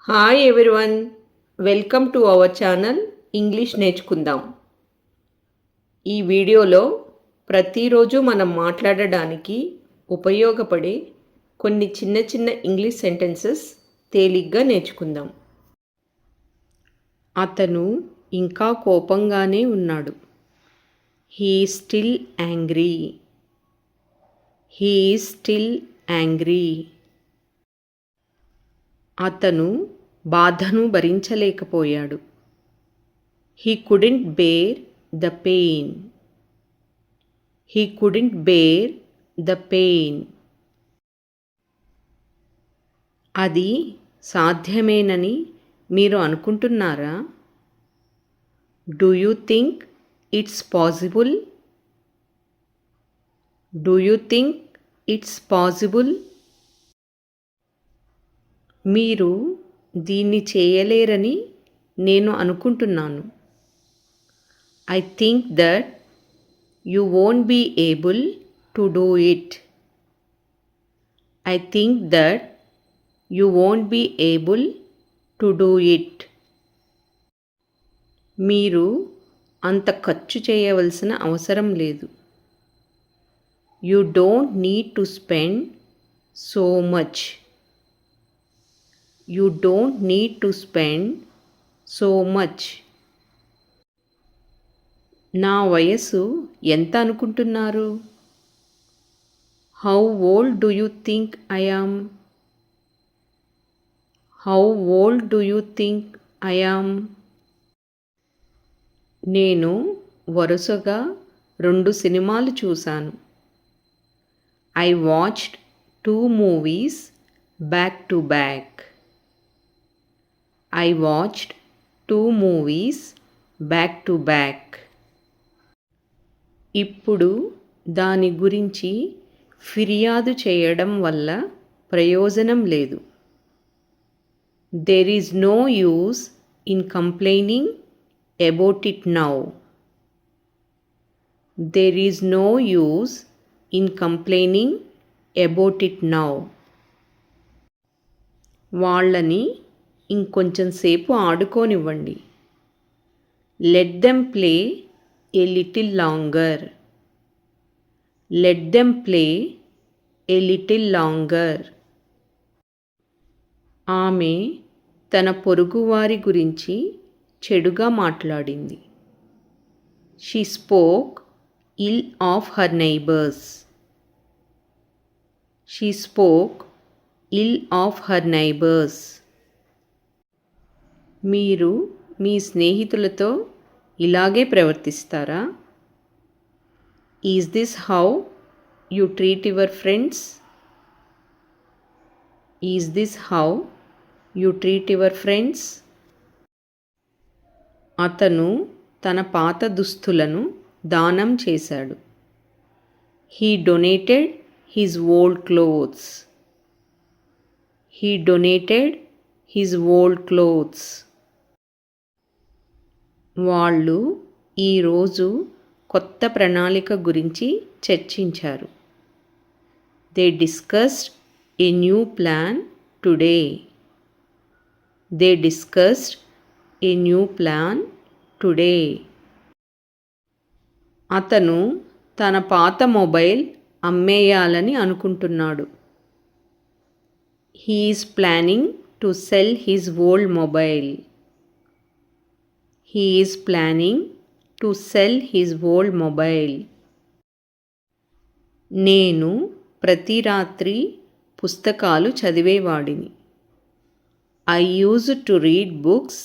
Hi everyone, welcome to our channel English నేర్చుకుందాం. ఈ వీడియోలో ప్రతిరోజు మనం మాట్లాడడానికి ఉపయోగపడే కొన్ని చిన్న చిన్న ఇంగ్లీష్ సెంటెన్సెస్ తేలిగ్గా నేర్చుకుందాం. అతను ఇంకా కోపంగానే ఉన్నాడు. He still angry. He still angry. అతను బాధను భరించలేకపోయాడు. He couldn't bear the pain. He couldn't bear the pain. అది సాధ్యమేనని మీరు అనుకుంటున్నారా? Do you think it's possible? Do you think it's possible? మీరు దీన్ని చేయలేరని నేను అనుకుంటున్నాను. I think that you won't be able to do it. I think that you won't be able to do it. మీరు అంత ఖర్చు చేయవలసిన అవసరం లేదు. You don't need to spend so much. You don't need to spend so much. నా వయసు ఎంత అనుకుంటున్నారు? How old do you think I am? How old do you think I am? నేను వరుసగా 2 సినిమాలు చూశాను. I watched 2 movies back to back. I watched 2 movies back to back. ఇప్పుడు దాని గురించి ఫిర్యాదు చేయడం వల్ల ప్రయోజనం లేదు. There is no use in complaining about it now. There is no use in complaining about it now. వాళ్ళని ఇంకొంచెం సేపు ఆడుకోనివ్వండి. Let them play a little longer. Let them play a little longer. ఆమె తన పొరుగువారి గురించి చెడుగా మాట్లాడింది. She spoke ill of her neighbours. She spoke ill of her neighbours. మీరు మీ స్నేహితులతో ఇలాగే ప్రవర్తిస్తారా? Is this how you treat your friends? Is this how you treat your friends? అతను తన పాత దుస్తులను దానం చేశాడు. He donated his old clothes. He donated his old clothes. వాళ్ళు ఈరోజు కొత్త ప్రణాళిక గురించి చర్చించారు. They discussed a new plan today. They discussed a new plan today. అతను తన పాత మొబైల్ అమ్మేయాలని అనుకుంటున్నాడు. He is planning to cell his old mobile. He is planning to sell his old mobile. నేను ప్రతి రాత్రి పుస్తకాలు చదివేవాడిని. I used to read books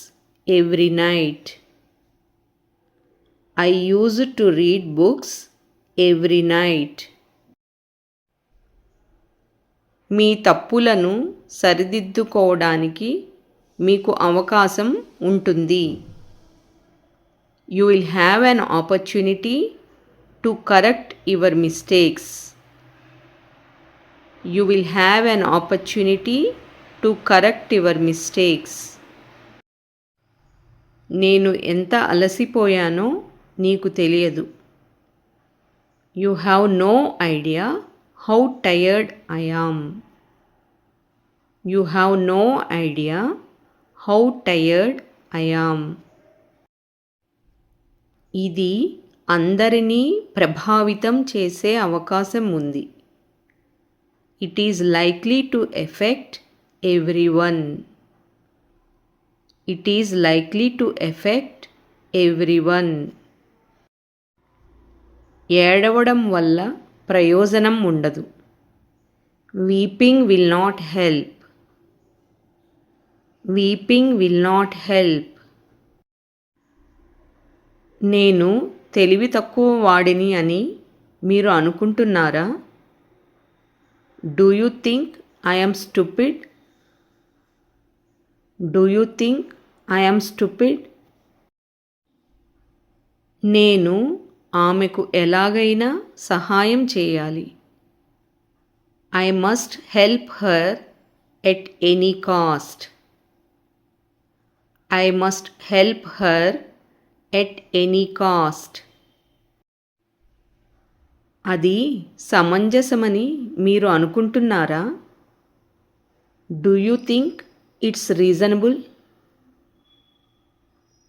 every night. I used to read books every night. మీ తప్పులను సరిదిద్దుకోవడానికి మీకు అవకాశం ఉంటుంది. You will have an opportunity to correct your mistakes. You will have an opportunity to correct your mistakes. నేను ఎంత అలసిపోయానో నీకు తెలియదు. You have no idea how tired I am. You have no idea how tired I am. ఇది అందరినీ ప్రభావితం చేసే అవకాశం ఉంది. It is likely to effect everyone. It is likely to effect everyone. ఏడవడం వల్ల ప్రయోజనం ఉండదు. Weeping will not help. Weeping will not help. నేను తెలివి తక్కువ వాడిని అని మీరు అనుకుంటున్నారా? Do you think I am stupid? Do you think I am stupid? నేను ఆమెకు ఎలాగైనా సహాయం చేయాలి. I must help her at any cost. I must help her at any cost. అది సమంజసమని మీరు అనుకుంటున్నారా? Do you think it's reasonable?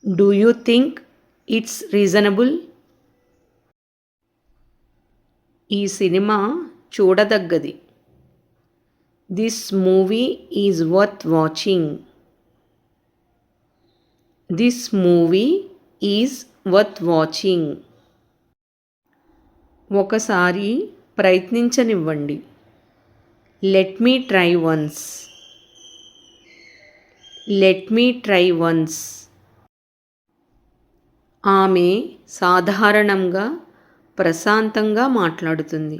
Do you think it's reasonable? ఈ సినిమా చూడదగ్గది. This movie is worth watching. This movie is worth watching. ఒకసారి ప్రయత్నించనివ్వండి. Let me try once. Let me try once. ఆమె సాధారణంగా ప్రశాంతంగా మాట్లాడుతుంది.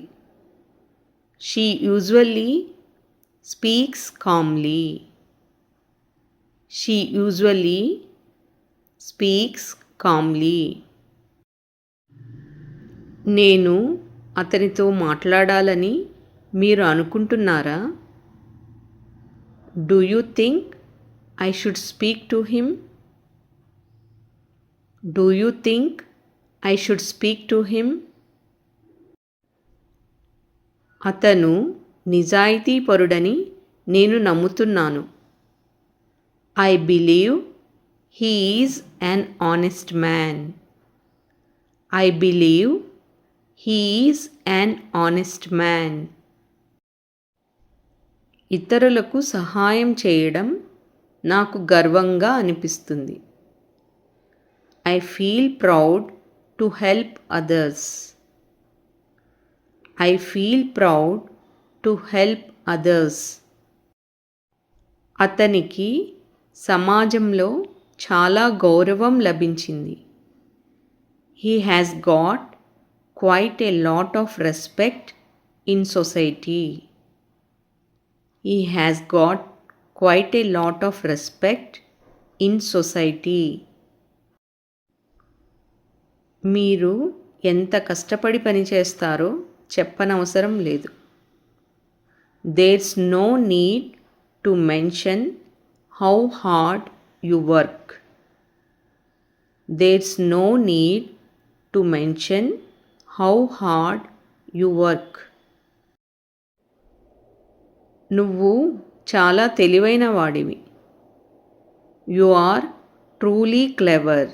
She usually speaks calmly. She usually speaks calmly. నేను అతనితో మాట్లాడాలని మీరు అనుకుంటున్నారా? Do you think I should speak to him? Do you think I should speak to him? అతను నిజాయితీపరుడని నేను నమ్ముతున్నాను. I believe he is an honest man. I believe he is an honest man. ఇతరులకు సహాయం చేయడం నాకు గర్వంగా అనిపిస్తుంది. I feel proud to help others. I feel proud to help others. అతనికి సమాజంలో చాలా గౌరవం లభించింది. He has got quite a lot of respect in society. He has got quite a lot of respect in society. మీరు ఎంత కష్టపడి పనిచేస్తారో చెప్పనవసరం లేదు. There's no need to mention how hard you work. There's no need to mention how hard you work. నువ్వు చాలా తెలివైన వాడివి. You are truly clever.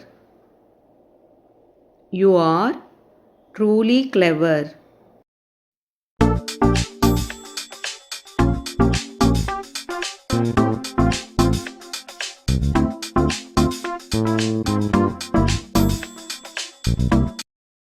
You are truly clever.